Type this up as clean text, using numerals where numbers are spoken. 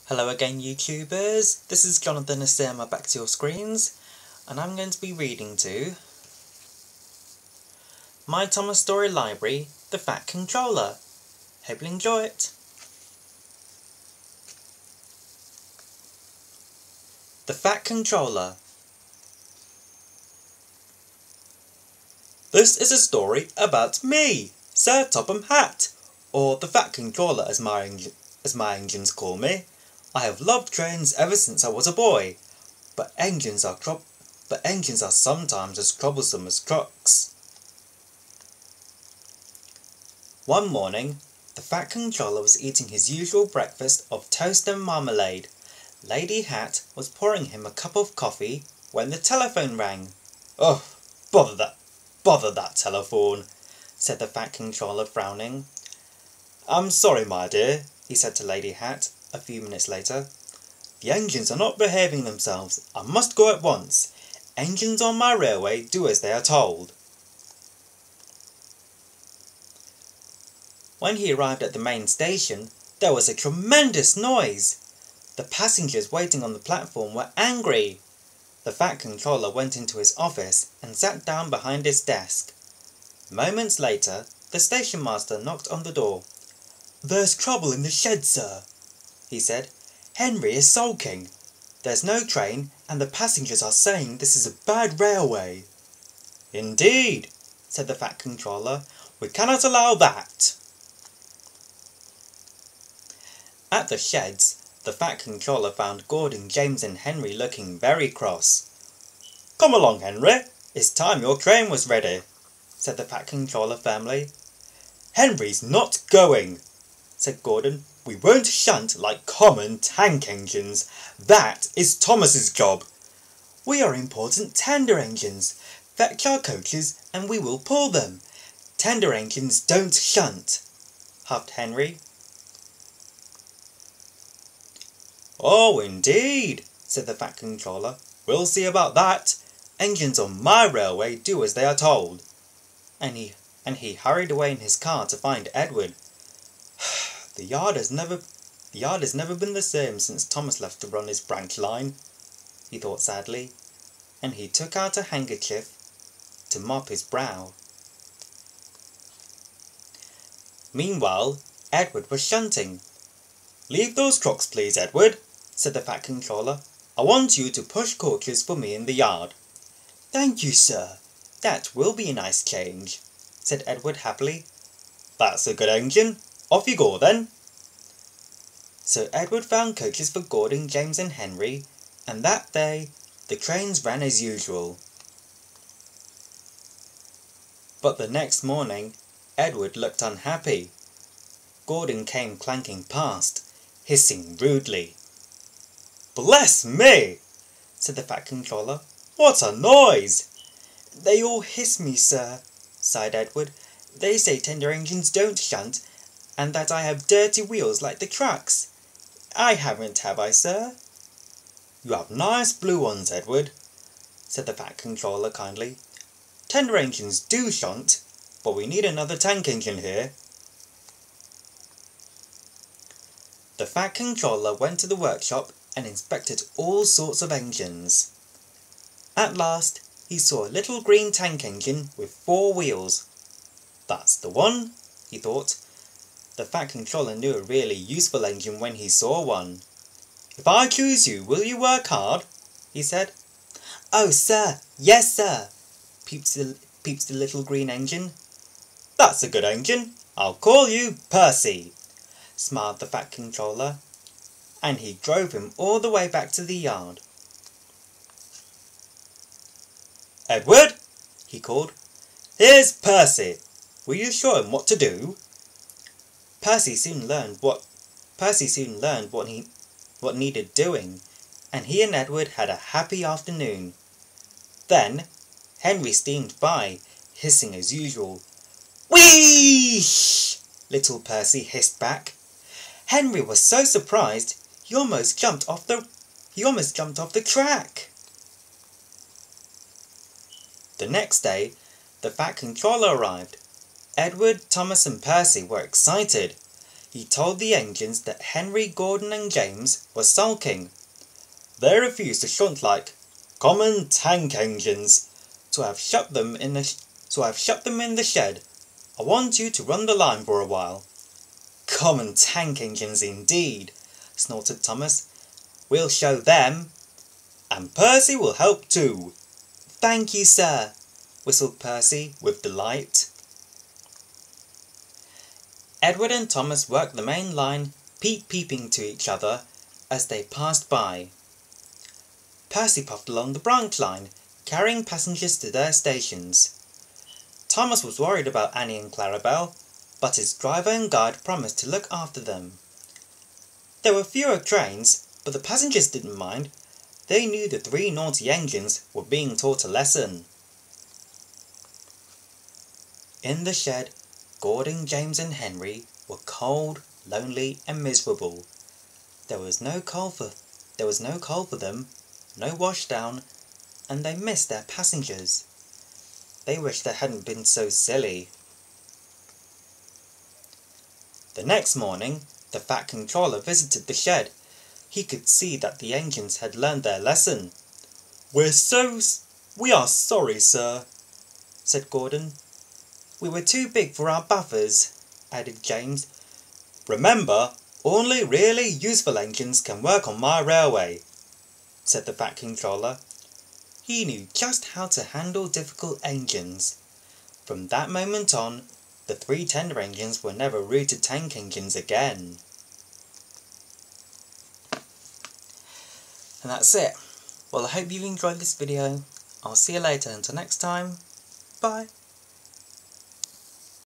Hello again YouTubers, this is Jonathan Asema back to your screens, and I'm going to be reading to My Thomas Story Library, The Fat Controller. Hope you'll enjoy it. The Fat Controller. This is a story about me, Sir Topham Hatt, or the Fat Controller as my engines call me. I have loved trains ever since I was a boy, but engines are sometimes as troublesome as trucks. One morning, the Fat Controller was eating his usual breakfast of toast and marmalade. Lady Hatt was pouring him a cup of coffee when the telephone rang. "Oh, bother that telephone," said the Fat Controller, frowning. "I'm sorry, my dear," he said to Lady Hatt a few minutes later. "The engines are not behaving themselves. I must go at once. Engines on my railway do as they are told." When he arrived at the main station, there was a tremendous noise. The passengers waiting on the platform were angry. The Fat Controller went into his office and sat down behind his desk. Moments later, the station master knocked on the door. "There's trouble in the shed, sir," he said. "Henry is sulking. There's no train, and the passengers are saying this is a bad railway." "Indeed," said the Fat Controller. "We cannot allow that." At the sheds, the Fat Controller found Gordon, James and Henry looking very cross. "Come along, Henry. It's time your train was ready," said the Fat Controller firmly. "Henry's not going," said Gordon. "We won't shunt like common tank engines. That is Thomas's job. We are important tender engines. Fetch our coaches and we will pull them. Tender engines don't shunt," huffed Henry. "Oh, indeed," said the Fat Controller. "We'll see about that. Engines on my railway do as they are told." And he hurried away in his car to find Edward. The yard has never been the same since Thomas left to run his branch line," he thought sadly, and he took out a handkerchief to mop his brow. Meanwhile, Edward was shunting. "Leave those trucks, please, Edward," said the Fat Controller. "I want you to push coaches for me in the yard." "Thank you, sir. That will be a nice change," said Edward happily. "That's a good engine. Off you go, then." So Edward found coaches for Gordon, James and Henry, and that day the trains ran as usual. But the next morning, Edward looked unhappy. Gordon came clanking past, hissing rudely. "Bless me!" said the Fat Controller. "What a noise!" "They all hiss me, sir," sighed Edward. "They say tender engines don't shunt, and that I have dirty wheels like the trucks. I haven't, have I, sir?" "You have nice blue ones, Edward," said the Fat Controller kindly. "Tender engines do shunt, but we need another tank engine here." The Fat Controller went to the workshop and inspected all sorts of engines. At last, he saw a little green tank engine with 4 wheels. "That's the one," he thought. The Fat Controller knew a really useful engine when he saw one. "If I choose you, will you work hard?" he said. "Oh, sir, yes, sir," peeps the little green engine. "That's a good engine. I'll call you Percy," smiled the Fat Controller, and he drove him all the way back to the yard. "Edward," he called, "here's Percy. Will you show him what to do?" Percy soon learned what needed doing, and he and Edward had a happy afternoon. Then Henry steamed by, hissing as usual. "Whee!" little Percy hissed back. Henry was so surprised he almost jumped off the track. The next day, the Fat Controller arrived. Edward, Thomas and Percy were excited. he told the engines that Henry, Gordon and James were sulking. They refused to shunt like common tank engines, so I've shut them in the shed. I want you to run the line for a while. Common tank engines indeed, snorted Thomas. We'll show them. And Percy will help too. Thank you, sir, whistled Percy with delight. Edward and Thomas worked the main line, peeping to each other as they passed by. Percy puffed along the branch line, carrying passengers to their stations. Thomas was worried about Annie and Clarabel, but his driver and guide promised to look after them. There were fewer trains, but the passengers didn't mind. They knew the 3 naughty engines were being taught a lesson. In the shed, Gordon, James and Henry were cold, lonely and miserable. There was no coal for them, no washdown, and they missed their passengers. They wished they hadn't been so silly. The next morning, the Fat Controller visited the shed. He could see that the engines had learned their lesson. We are sorry, sir, said Gordon. We were too big for our buffers, added James. Remember, only really useful engines can work on my railway, said the Fat Controller. He knew just how to handle difficult engines. From that moment on, the 3 tender engines were never routed tank engines again. And that's it. Well, I hope you've enjoyed this video. I'll see you later. Until next time, bye.